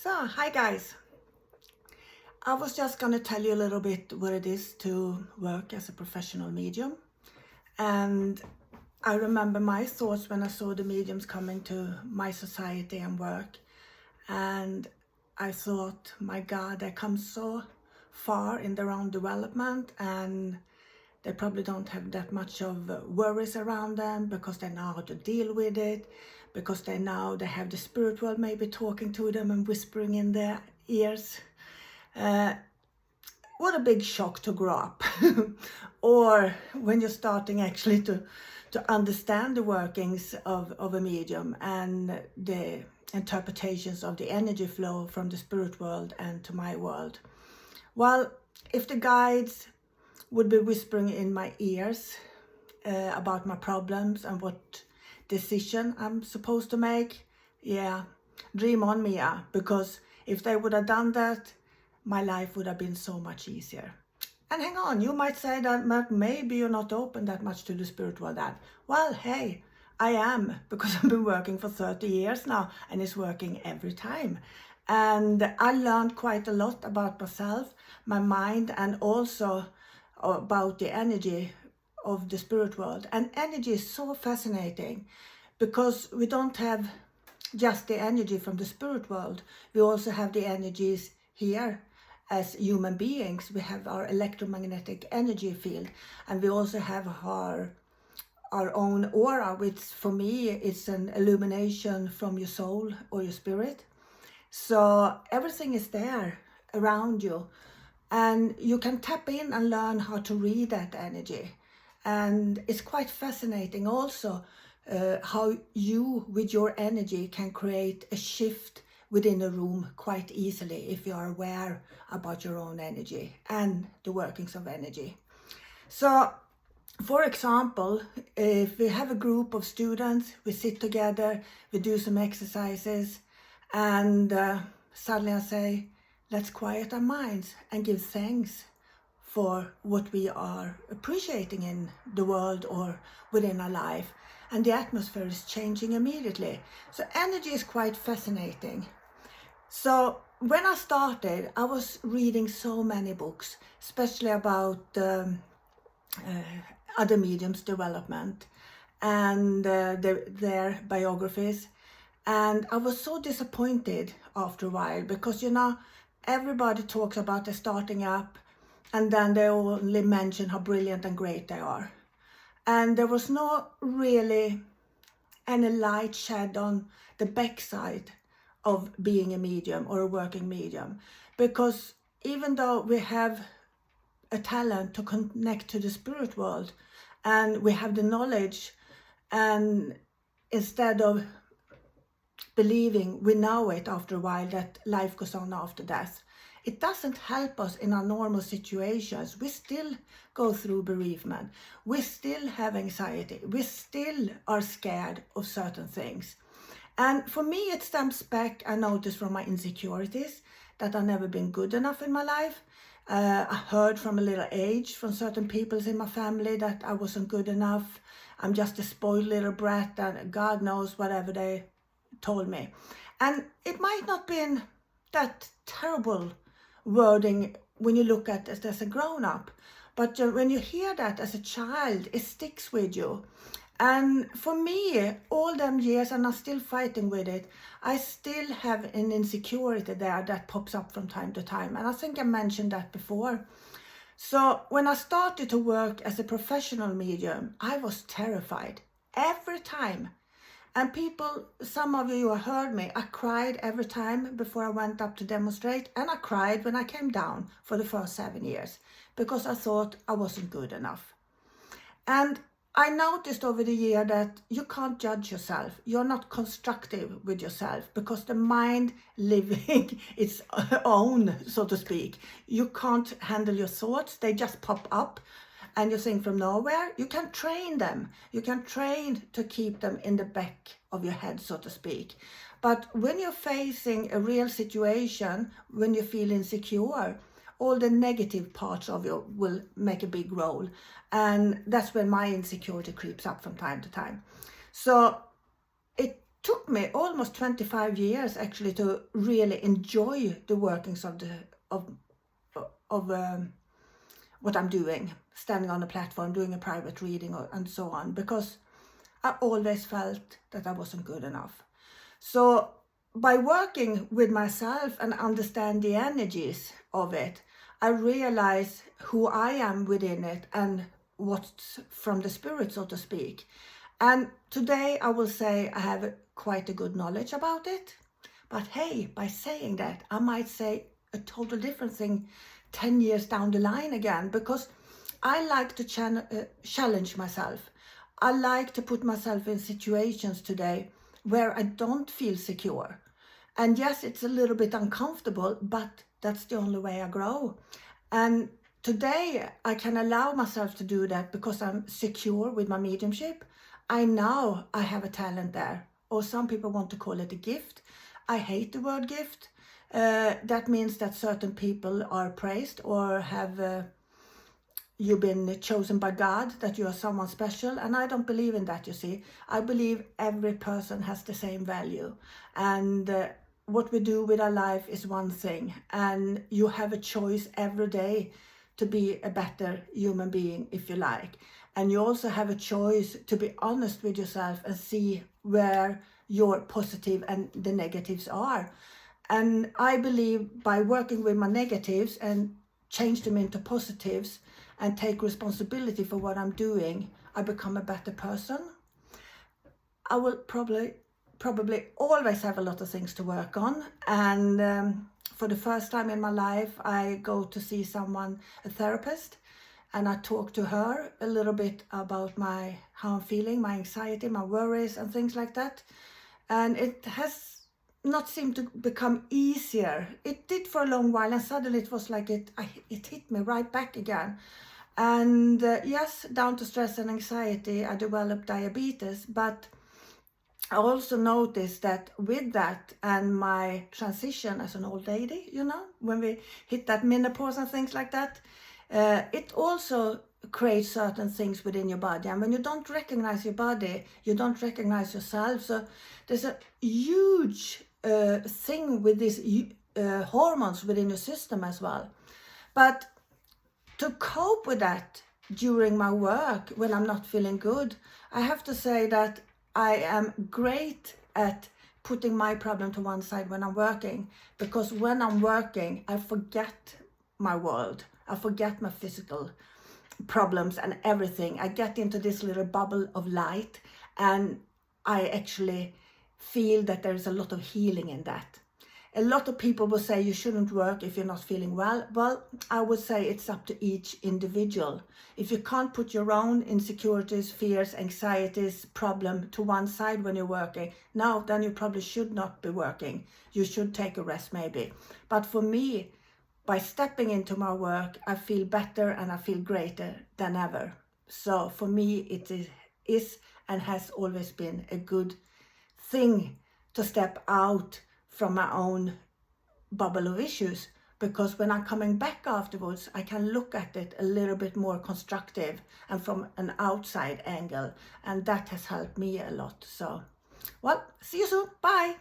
Hi guys. I was just going to tell you a little bit what it is to work as a professional medium. And I remember my thoughts when I saw the mediums coming to my society and work. And I thought, my God, they come so far in their own development, and they probably don't have that much of worries around them because they know how to deal with it, because they know they have the spirit world maybe talking to them and whispering in their ears. What a big shock to grow up. Or when you're starting actually to understand the workings of a medium and the interpretations of the energy flow from the spirit world and to my world. Well, if the guides would be whispering in my ears about my problems and what decision I'm supposed to make, yeah, dream on, Mia, because if they would have done that, my life would have been so much easier. And hang on, you might say that maybe you're not open that much to the spirit world then. Well, hey, I am, because I've been working for 30 years now and it's working every time. And I learned quite a lot about myself, my mind, and also about the energy of the spirit world. And energy is so fascinating because we don't have just the energy from the spirit world. We also have the energies here as human beings. We have our electromagnetic energy field, and we also have our own aura, which for me is an illumination from your soul or your spirit. So everything is there around you, and you can tap in and learn how to read that energy. And it's quite fascinating also how you with your energy can create a shift within a room quite easily if you are aware about your own energy and the workings of energy. So for example, if we have a group of students, we sit together, we do some exercises, and suddenly I say, let's quiet our minds and give thanks for what we are appreciating in the world or within our life. And the atmosphere is changing immediately. So energy is quite fascinating. So when I started, I was reading so many books, especially about other mediums' development and their biographies. And I was so disappointed after a while because, everybody talks about the starting up and then they only mention how brilliant and great they are. And there was not really any light shed on the backside of being a medium or a working medium. Because even though we have a talent to connect to the spirit world and we have the knowledge, and instead of believing we know it after a while that life goes on after death, it doesn't help us in our normal situations. We still go through bereavement. We still have anxiety. We still are scared of certain things. And for me, it stems back, I noticed, from my insecurities, that I've never been good enough in my life. I heard from a little age from certain people in my family that I wasn't good enough. I'm just a spoiled little brat, and God knows whatever they told me. And it might not been that terrible wording when you look at it as a grown-up, but when you hear that as a child, it sticks with you. And for me, all them years, and I'm still fighting with it, I still have an insecurity there that pops up from time to time. And I think I mentioned that before. So when I started to work as a professional medium, I was terrified every time. And people, some of you heard me, I cried every time before I went up to demonstrate, and I cried when I came down for the first 7 years because I thought I wasn't good enough. And I noticed over the year that you can't judge yourself. You're not constructive with yourself because the mind living its own, so to speak. You can't handle your thoughts. They just pop up and you think from nowhere. You can train them. You can train to keep them in the back of your head, so to speak. But when you're facing a real situation, when you feel insecure, all the negative parts of you will make a big role. And that's when my insecurity creeps up from time to time. So it took me almost 25 years actually to really enjoy the workings of what I'm doing, standing on a platform, doing a private reading and so on, because I always felt that I wasn't good enough. So by working with myself and understand the energies of it, I realize who I am within it and what's from the spirit, so to speak. And today I will say I have quite a good knowledge about it. But hey, by saying that, I might say a total different thing 10 years down the line again, because I like to challenge myself. I like to put myself in situations today where I don't feel secure. And yes, it's a little bit uncomfortable, but that's the only way I grow. And today I can allow myself to do that because I'm secure with my mediumship. I know I have a talent there, or some people want to call it a gift. I hate the word gift. That means that certain people are praised or have you've been chosen by God, that you are someone special. And I don't believe in that, you see. I believe every person has the same value. And what we do with our life is one thing. And you have a choice every day to be a better human being, if you like. And you also have a choice to be honest with yourself and see where your positive and the negatives are. And I believe by working with my negatives and change them into positives and take responsibility for what I'm doing, I become a better person. I will probably always have a lot of things to work on. And for the first time in my life, I go to see someone, a therapist, and I talk to her a little bit about how I'm feeling, my anxiety, my worries and things like that. And it has not seemed to become easier. It did for a long while, and suddenly it was like it hit me right back again. And yes, down to stress and anxiety, I developed diabetes, but I also noticed that with that and my transition as an old lady, when we hit that menopause and things like that, it also creates certain things within your body. And when you don't recognize your body, you don't recognize yourself. So there's a huge thing with these hormones within your system as well. But to cope with that during my work, when I'm not feeling good, I have to say that I am great at putting my problem to one side when I'm working, because when I'm working, I forget my world. I forget my physical problems and everything. I get into this little bubble of light, and I actually feel that there is a lot of healing in that. A lot of people will say you shouldn't work if you're not feeling well. Well, I would say it's up to each individual. If you can't put your own insecurities, fears, anxieties, problem to one side when you're working, then you probably should not be working. You should take a rest maybe. But for me, by stepping into my work, I feel better and I feel greater than ever. So for me, it is and has always been a good thing to step out from my own bubble of issues, because when I'm coming back afterwards, I can look at it a little bit more constructive and from an outside angle, and that has helped me a lot. So, well, see you soon. Bye.